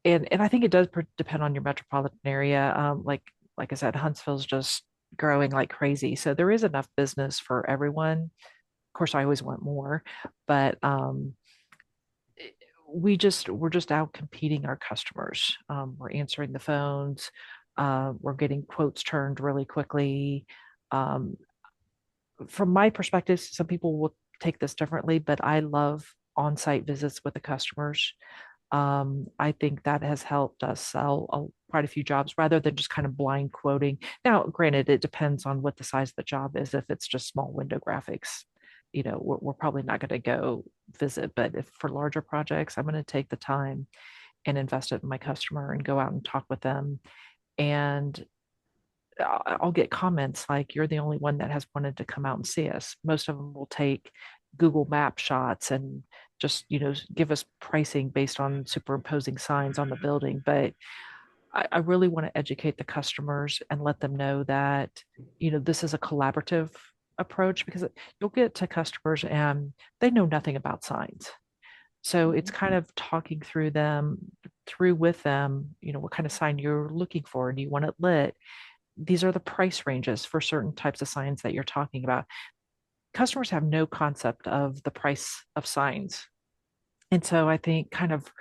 And I think it does depend on your metropolitan area. Like I said, Huntsville's just growing like crazy. So there is enough business for everyone. Of course, I always want more, but we're just out competing our customers. We're answering the phones. We're getting quotes turned really quickly. From my perspective, some people will take this differently, but I love on-site visits with the customers. I think that has helped us sell quite a few jobs rather than just kind of blind quoting. Now, granted, it depends on what the size of the job is. If it's just small window graphics, we're probably not going to go visit. But if for larger projects, I'm going to take the time and invest it in my customer and go out and talk with them. And I'll get comments like, "You're the only one that has wanted to come out and see us." Most of them will take Google Map shots and just, give us pricing based on superimposing signs on the building. But I really want to educate the customers and let them know that, this is a collaborative approach, because you'll get to customers and they know nothing about signs. So it's kind of talking through with them, what kind of sign you're looking for. Do you want it lit? These are the price ranges for certain types of signs that you're talking about. Customers have no concept of the price of signs. And so I think kind of,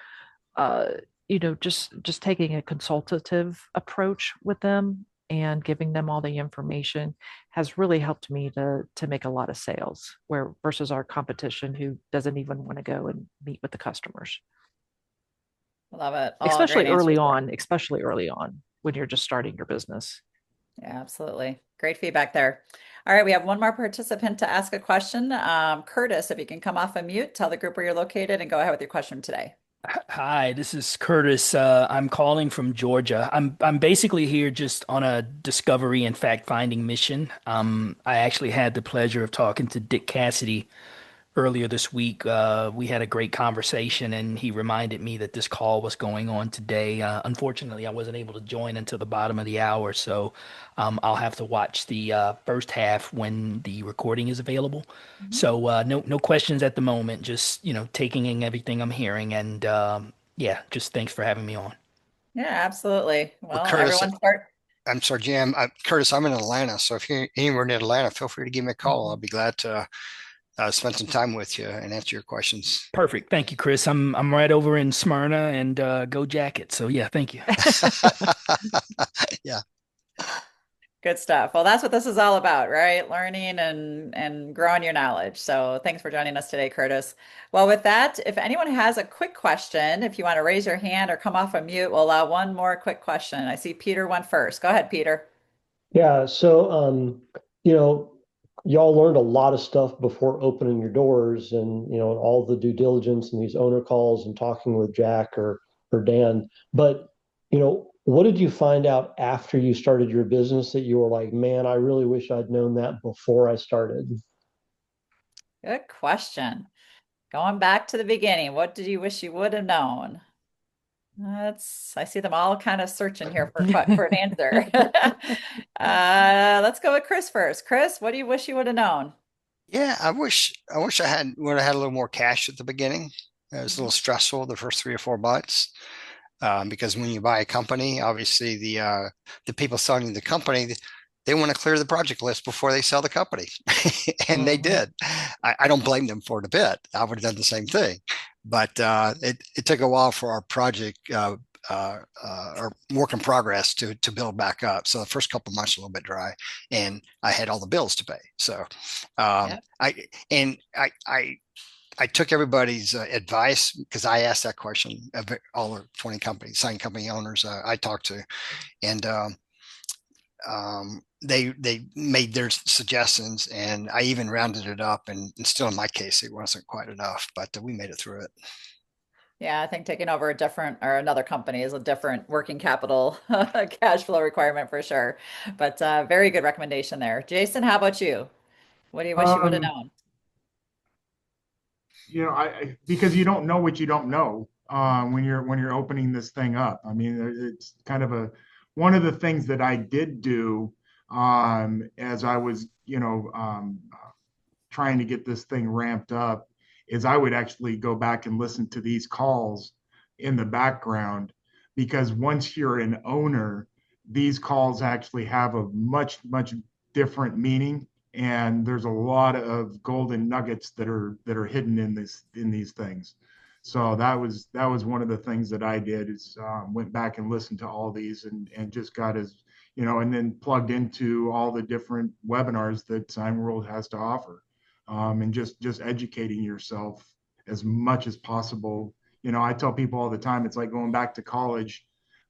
just taking a consultative approach with them and giving them all the information has really helped me to make a lot of sales, where versus our competition who doesn't even want to go and meet with the customers. Love it. All great answers. Especially early on when you're just starting your business. Yeah, absolutely. Great feedback there. All right, we have one more participant to ask a question. Curtis, if you can come off of mute, tell the group where you're located and go ahead with your question today. Hi, this is Curtis. I'm calling from Georgia. I'm basically here just on a discovery and fact-finding mission. I actually had the pleasure of talking to Dick Cassidy earlier this week. We had a great conversation, and he reminded me that this call was going on today. Unfortunately, I wasn't able to join until the bottom of the hour, so I'll have to watch the first half when the recording is available. So no questions at the moment. Just taking in everything I'm hearing, and yeah, just thanks for having me on. Yeah, absolutely. Well, Curtis, everyone start. I'm sorry, Jim. Curtis, I'm in Atlanta, so if you're anywhere near Atlanta, feel free to give me a call. I'll be glad to spend some time with you and answer your questions. Perfect. Thank you, Chris. I'm right over in Smyrna, and go Jackets. So yeah, thank you. Yeah. Good stuff. Well, that's what this is all about, right? Learning and growing your knowledge. So thanks for joining us today, Curtis. Well, with that, if anyone has a quick question, if you want to raise your hand or come off of mute, we'll allow one more quick question. I see Peter went first. Go ahead, Peter. Yeah, so you know, y'all learned a lot of stuff before opening your doors, and all the due diligence and these owner calls and talking with Jack or Dan. But what did you find out after you started your business that you were like, man, I really wish I'd known that before I started? Good question. Going back to the beginning, what did you wish you would have known? I see them all kind of searching here for an answer. Let's go with Chris first. Chris, what do you wish you would have known? Yeah, I wish I would have had a little more cash at the beginning. It was a little stressful the first 3 or 4 months. Because when you buy a company, obviously the people selling the company, they want to clear the project list before they sell the company, and they did. I don't blame them for it a bit. I would have done the same thing, but it took a while for our project or work in progress to build back up. So the first couple of months were a little bit dry, and I had all the bills to pay. So Yeah. I took everybody's advice because I asked that question of all the 20 sign company owners I talked to, and they made their suggestions, and I even rounded it up. And still, in my case, it wasn't quite enough, but we made it through it. Yeah, I think taking over another company is a different working capital cash flow requirement for sure. But very good recommendation there. Jason, how about you? What do you wish you would have known? Because you don't know what you don't know when you're opening this thing up. I mean, it's kind of one of the things that I did do as I was, trying to get this thing ramped up is I would actually go back and listen to these calls in the background, because once you're an owner, these calls actually have a much, much different meaning. And there's a lot of golden nuggets that are hidden in these things. So that was one of the things that I did is went back and listened to all these and just got and then plugged into all the different webinars that Signworld has to offer, and just educating yourself as much as possible, I tell people all the time, it's like going back to college.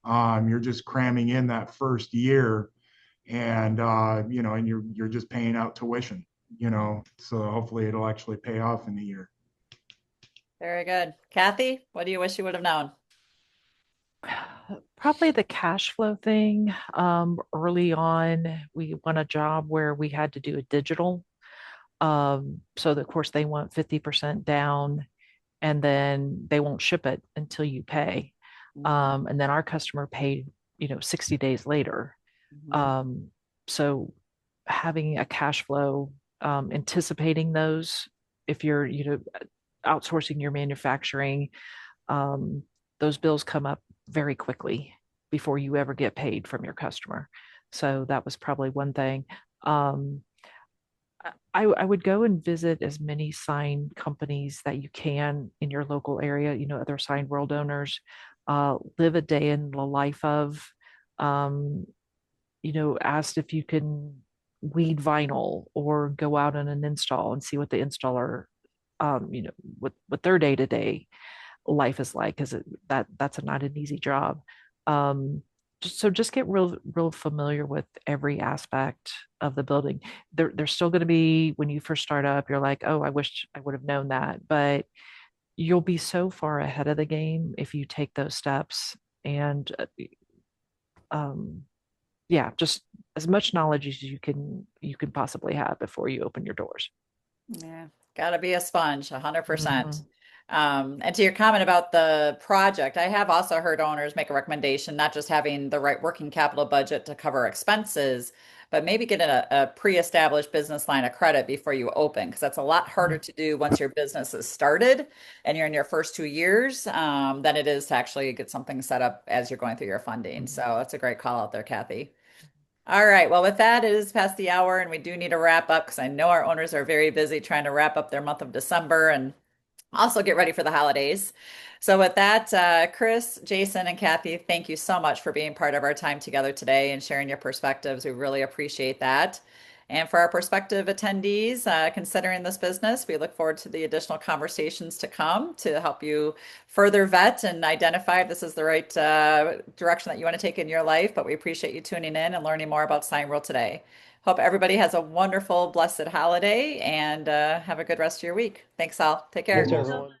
You're just cramming in that first year, and and you're just paying out tuition, so hopefully it'll actually pay off in the year. Very good. Kathy, what do you wish you would have known? Probably the cash flow thing. Early on, we won a job where we had to do a digital. So of course they want 50% down, and then they won't ship it until you pay. And then our customer paid, 60 days later. So having a cash flow, anticipating those, if you're, outsourcing your manufacturing, those bills come up very quickly before you ever get paid from your customer. So that was probably one thing. I would go and visit as many sign companies that you can in your local area, other Signworld owners, live a day in the life of, asked if you can weed vinyl or go out on an install and see what the installer, what their day-to-day life is like, because that's not an easy job. So just get real familiar with every aspect of the building. There's still going to be, when you first start up, you're like, oh, I wish I would have known that, but you'll be so far ahead of the game if you take those steps. And yeah, just as much knowledge as you can possibly have before you open your doors. Yeah, gotta be a sponge, 100%. And to your comment about the project, I have also heard owners make a recommendation, not just having the right working capital budget to cover expenses, but maybe getting a pre-established business line of credit before you open, because that's a lot harder to do once your business is started and you're in your first 2 years, than it is to actually get something set up as you're going through your funding. So that's a great call out there, Kathy. All right. Well, with that, it is past the hour, and we do need to wrap up because I know our owners are very busy trying to wrap up their month of December and also get ready for the holidays. So, with that, Chris, Jason, and Kathy, thank you so much for being part of our time together today and sharing your perspectives. We really appreciate that. And for our prospective attendees considering this business, we look forward to the additional conversations to come to help you further vet and identify if this is the right direction that you want to take in your life. But we appreciate you tuning in and learning more about Signworld today. Hope everybody has a wonderful, blessed holiday and have a good rest of your week. Thanks all. Take care. Thanks, everyone.